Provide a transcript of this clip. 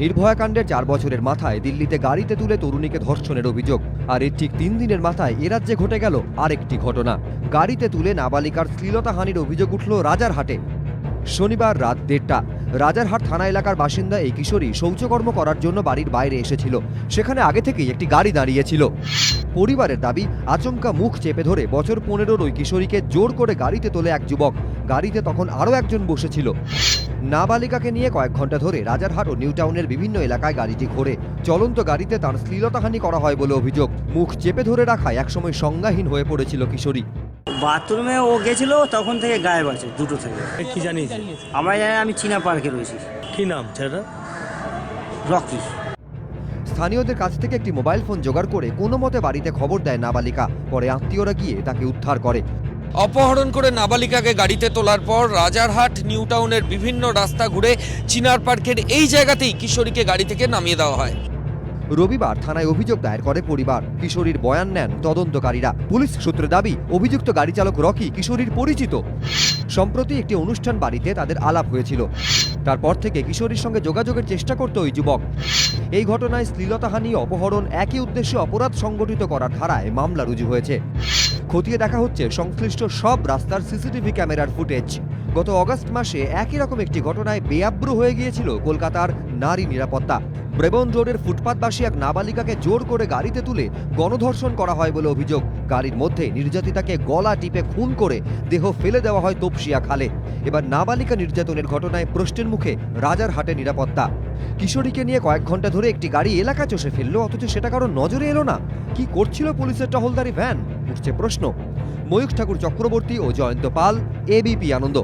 নির্ভয়া কাণ্ডের 4 বছরের মাথায় দিল্লিতে গাড়িতে তুলে তরুণীকে ধর্ষণের অভিযোগ, আর এর ঠিক 3 দিনের মাথায় এ রাজ্যে ঘটে গেল আরেকটি ঘটনা। গাড়িতে তুলে নাবালিকার শ্লীলতাহানির অভিযোগ উঠল রাজারহাটে। শনিবার রাত 1:30টা রাজারহাট থানা এলাকার বাসিন্দা এই কিশোরী শৌচকর্ম করার জন্য বাড়ির বাইরে এসেছিল। সেখানে আগে থেকেই একটি গাড়ি দাঁড়িয়েছিল। পরিবারের দাবি, আচমকা মুখ চেপে ধরে বছর 15-র ওই কিশোরীকে জোর করে গাড়িতে তোলে এক যুবক। গাড়িতে তখন আরও একজন বসেছিল। নাবালিকাকে নিয়ে কয়েক ঘন্টা ধরে রাজারহাট ও নিউ টাউনের বিভিন্ন এলাকায় গাড়িটি ঘোরে। চলন্ত গাড়িতে তার শ্লীলতাহানি করা হয় বলে অভিযোগ। মুখ চেপে ধরে রাখায় একসময় সংজ্ঞাহীন হয়ে পড়েছিল কিশোরী। বাথরুমে ও গেছিল, তখন থেকে গায়েব আছে, দুটো থেকে। কি জানিস? আমরা জানি আমি চীনা পার্কে রয়েছি। কি নাম ছেলেটা? রকি। স্থানীয়দের কাছ থেকে একটি মোবাইল ফোন জোগাড় করে কোনো মতে বাড়িতে খবর দেয় নাবালিকা। পরে আত্মীয়রা গিয়ে তাকে উদ্ধার করে। অপহরণ করে নাবালিকাকে গাড়িতে তোলার পর রাজারহাট নিউ টাউনের বিভিন্ন রাস্তা ঘুরে চিনার পার্কের এই জায়গাতেই কিশোরীকে গাড়ি থেকে নামিয়ে দেওয়া হয়। রবিবার থানায় অভিযোগ দায়ের করে পরিবার। কিশোরীর বয়ান নেন তদন্তকারীরা। পুলিশ সূত্রে দাবি, অভিযুক্ত গাড়ি চালক রকি কিশোরীর পরিচিত। সম্প্রতি একটি অনুষ্ঠান বাড়িতে তাদের আলাপ হয়েছিল। তারপর থেকে কিশোরীর সঙ্গে যোগাযোগের চেষ্টা করত ওই যুবক। এই ঘটনায় শ্লীলতাহানি, অপহরণ, একই উদ্দেশ্যে অপরাধ সংগঠিত করার ধারায় মামলা রুজু হয়েছে। খতিয়ে দেখা হচ্ছে সংশ্লিষ্ট সব রাস্তার সিসিটিভি ক্যামেরার ফুটেজ। গত অগস্ট মাসে একই রকম একটি ঘটনায় বেআব্রু হয়ে গিয়েছিল কলকাতার নারী নিরাপত্তা। ব্রেবন রোডের ফুটপাতবাসী এক নাবালিকাকে জোর করে গাড়িতে তুলে গণধর্ষণ করা হয় বলে অভিযোগ। গাড়ির মধ্যে নির্যাতিতাকে গলা টিপে খুন করে দেহ ফেলে দেওয়া হয় তপসিয়া খালে। এবার নাবালিকা নির্যাতনের ঘটনায় প্রশ্নের মুখে রাজারহাটে নিরাপত্তা। কিশোরীকে নিয়ে কয়েক ঘন্টা ধরে একটি গাড়ি এলাকা চষে ফেললো, অথচ সেটা কারো নজরে এলো না। কি করছিল পুলিশের টহলদারি ভ্যান, উঠছে প্রশ্ন। ময়ূখ ঠাকুর চক্রবর্তী ও জয়ন্ত পাল, এবিপি আনন্দ।